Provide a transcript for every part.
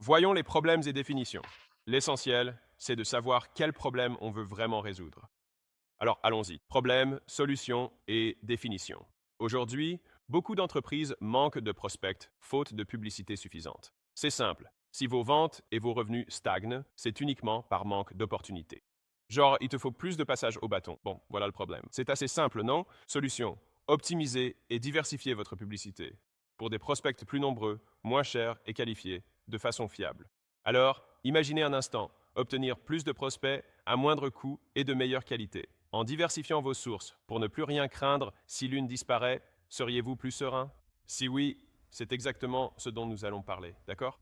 Voyons les problèmes et définitions. L'essentiel, c'est de savoir quel problème on veut vraiment résoudre. Alors allons-y. Problème, solution et définition. Aujourd'hui, beaucoup d'entreprises manquent de prospects, faute de publicité suffisante. C'est simple. Si vos ventes et vos revenus stagnent, c'est uniquement par manque d'opportunités. Genre, il te faut plus de passages au bâton. Bon, voilà le problème. C'est assez simple, non? Solution. Optimisez et diversifiez votre publicité pour des prospects plus nombreux, moins chers et qualifiés, de façon fiable. Alors, imaginez un instant, obtenir plus de prospects à moindre coût et de meilleure qualité. En diversifiant vos sources pour ne plus rien craindre si l'une disparaît, seriez-vous plus serein? Si oui, c'est exactement ce dont nous allons parler, d'accord?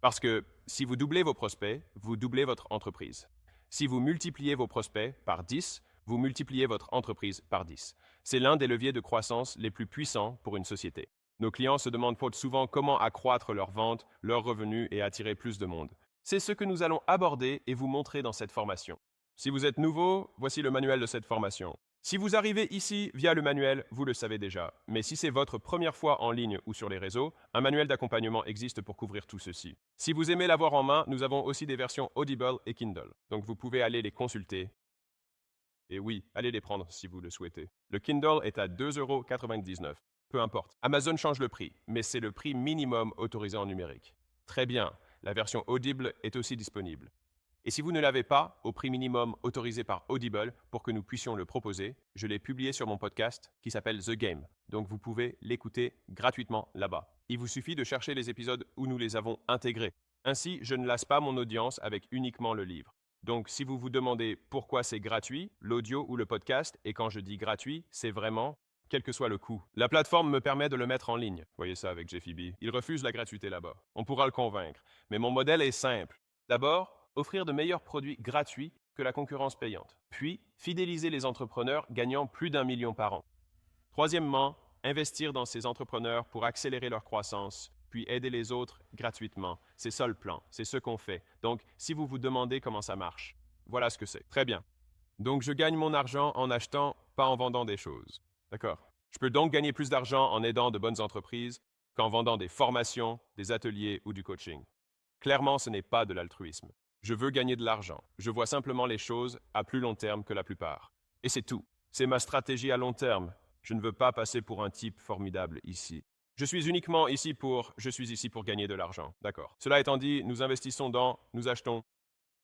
Parce que si vous doublez vos prospects, vous doublez votre entreprise. Si vous multipliez vos prospects par 10, vous multipliez votre entreprise par 10. C'est l'un des leviers de croissance les plus puissants pour une société. Nos clients se demandent souvent comment accroître leurs ventes, leurs revenus et attirer plus de monde. C'est ce que nous allons aborder et vous montrer dans cette formation. Si vous êtes nouveau, voici le manuel de cette formation. Si vous arrivez ici via le manuel, vous le savez déjà. Mais si c'est votre première fois en ligne ou sur les réseaux, un manuel d'accompagnement existe pour couvrir tout ceci. Si vous aimez l'avoir en main, nous avons aussi des versions Audible et Kindle. Donc vous pouvez aller les consulter. Et oui, allez les prendre si vous le souhaitez. Le Kindle est à 2,99 €. Peu importe. Amazon change le prix, mais c'est le prix minimum autorisé en numérique. Très bien, la version Audible est aussi disponible. Et si vous ne l'avez pas, au prix minimum autorisé par Audible pour que nous puissions le proposer, je l'ai publié sur mon podcast qui s'appelle The Game. Donc vous pouvez l'écouter gratuitement là-bas. Il vous suffit de chercher les épisodes où nous les avons intégrés. Ainsi, je ne lasse pas mon audience avec uniquement le livre. Donc si vous vous demandez pourquoi c'est gratuit, l'audio ou le podcast, et quand je dis gratuit, c'est vraiment quel que soit le coût. La plateforme me permet de le mettre en ligne. Voyez ça avec JFB. Il refuse la gratuité là-bas. On pourra le convaincre. Mais mon modèle est simple. D'abord, offrir de meilleurs produits gratuits que la concurrence payante. Puis, fidéliser les entrepreneurs gagnant plus d'1 million par an. Troisièmement, investir dans ces entrepreneurs pour accélérer leur croissance, puis aider les autres gratuitement. C'est ça le plan, c'est ce qu'on fait. Donc, si vous vous demandez comment ça marche, voilà ce que c'est. Très bien. Donc, je gagne mon argent en achetant, pas en vendant des choses. D'accord. Je peux donc gagner plus d'argent en aidant de bonnes entreprises qu'en vendant des formations, des ateliers ou du coaching. Clairement, ce n'est pas de l'altruisme. Je veux gagner de l'argent. Je vois simplement les choses à plus long terme que la plupart. Et c'est tout. C'est ma stratégie à long terme. Je ne veux pas passer pour un type formidable ici. Je suis ici pour gagner de l'argent. D'accord. Cela étant dit, nous achetons.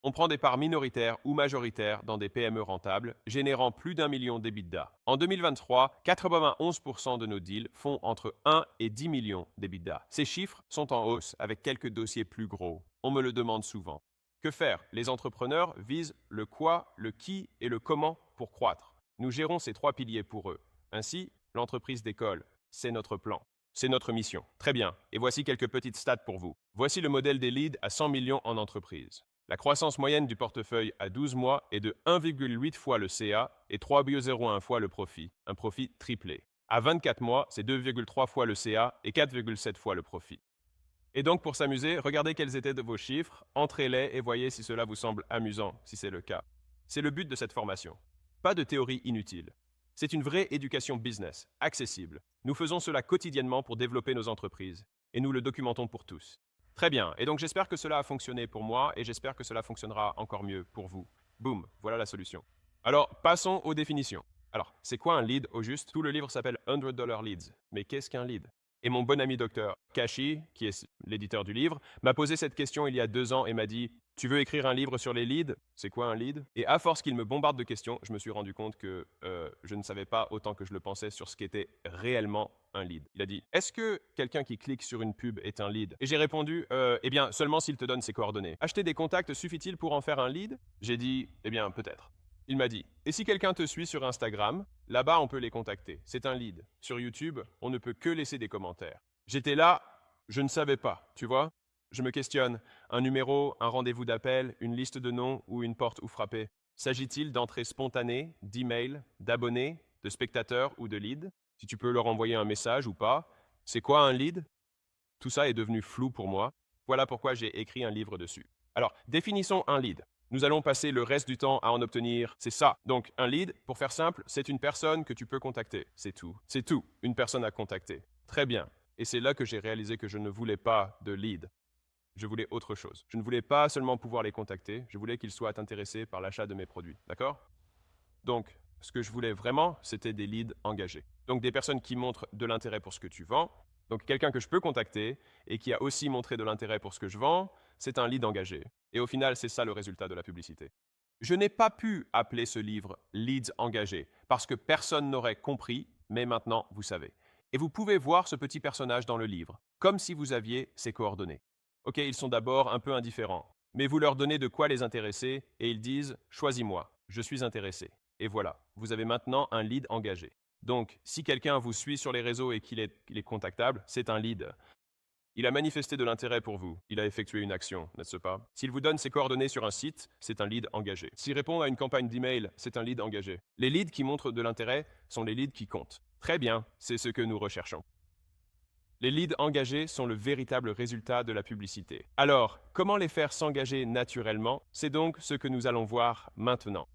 On prend des parts minoritaires ou majoritaires dans des PME rentables, générant plus d'1 million d'EBITDA. En 2023, 91% de nos deals font entre 1 et 10 millions d'EBITDA. Ces chiffres sont en hausse avec quelques dossiers plus gros. On me le demande souvent. Que faire? Les entrepreneurs visent le quoi, le qui et le comment pour croître. Nous gérons ces trois piliers pour eux. Ainsi, l'entreprise décolle. C'est notre plan. C'est notre mission. Très bien. Et voici quelques petites stats pour vous. Voici le modèle des leads à 100 millions en entreprise. La croissance moyenne du portefeuille à 12 mois est de 1,8 fois le CA et 3,01 fois le profit, un profit triplé. À 24 mois, c'est 2,3 fois le CA et 4,7 fois le profit. Et donc, pour s'amuser, regardez quels étaient vos chiffres, entrez-les et voyez si cela vous semble amusant, si c'est le cas. C'est le but de cette formation. Pas de théorie inutile. C'est une vraie éducation business, accessible. Nous faisons cela quotidiennement pour développer nos entreprises, et nous le documentons pour tous. Très bien, et donc j'espère que cela a fonctionné pour moi, et j'espère que cela fonctionnera encore mieux pour vous. Boum, voilà la solution. Alors, passons aux définitions. Alors, c'est quoi un lead au juste? Tout le livre s'appelle $100 Leads. Mais qu'est-ce qu'un lead? Et mon bon ami docteur Kashi, qui est l'éditeur du livre, m'a posé cette question il y a 2 ans et m'a dit « Tu veux écrire un livre sur les leads? C'est quoi un lead ?» Et à force qu'il me bombarde de questions, je me suis rendu compte que je ne savais pas autant que je le pensais sur ce qu'était réellement un lead. Il a dit « Est-ce que quelqu'un qui clique sur une pub est un lead ?» Et j'ai répondu « Eh bien, seulement s'il te donne ses coordonnées. Acheter des contacts suffit-il pour en faire un lead ?» J'ai dit « Eh bien, peut-être. » Il m'a dit « Et si quelqu'un te suit sur Instagram, là-bas on peut les contacter. C'est un lead. Sur YouTube, on ne peut que laisser des commentaires. » J'étais là, je ne savais pas, tu vois. Je me questionne. Un numéro, un rendez-vous d'appel, une liste de noms ou une porte où frapper. S'agit-il d'entrées spontanées, d'emails, d'abonnés, de spectateurs ou de leads? Si tu peux leur envoyer un message ou pas. C'est quoi un lead? Tout ça est devenu flou pour moi. Voilà pourquoi j'ai écrit un livre dessus. Alors, définissons un lead. Nous allons passer le reste du temps à en obtenir. C'est ça. Donc, un lead, pour faire simple, c'est une personne que tu peux contacter. C'est tout. C'est tout. Une personne à contacter. Très bien. Et c'est là que j'ai réalisé que je ne voulais pas de lead. Je voulais autre chose. Je ne voulais pas seulement pouvoir les contacter, je voulais qu'ils soient intéressés par l'achat de mes produits. D'accord? Donc, ce que je voulais vraiment, c'était des leads engagés. Donc, des personnes qui montrent de l'intérêt pour ce que tu vends. Donc, quelqu'un que je peux contacter et qui a aussi montré de l'intérêt pour ce que je vends, c'est un lead engagé. Et au final, c'est ça le résultat de la publicité. Je n'ai pas pu appeler ce livre Leads engagés parce que personne n'aurait compris, mais maintenant, vous savez. Et vous pouvez voir ce petit personnage dans le livre, comme si vous aviez ses coordonnées. Ok, ils sont d'abord un peu indifférents, mais vous leur donnez de quoi les intéresser et ils disent « Choisis-moi, je suis intéressé ». Et voilà, vous avez maintenant un lead engagé. Donc, si quelqu'un vous suit sur les réseaux et qu'il est contactable, c'est un lead. Il a manifesté de l'intérêt pour vous, il a effectué une action, n'est-ce pas? S'il vous donne ses coordonnées sur un site, c'est un lead engagé. S'il répond à une campagne d'email, c'est un lead engagé. Les leads qui montrent de l'intérêt sont les leads qui comptent. Très bien, c'est ce que nous recherchons. Les leads engagés sont le véritable résultat de la publicité. Alors, comment les faire s'engager naturellement? C'est donc ce que nous allons voir maintenant.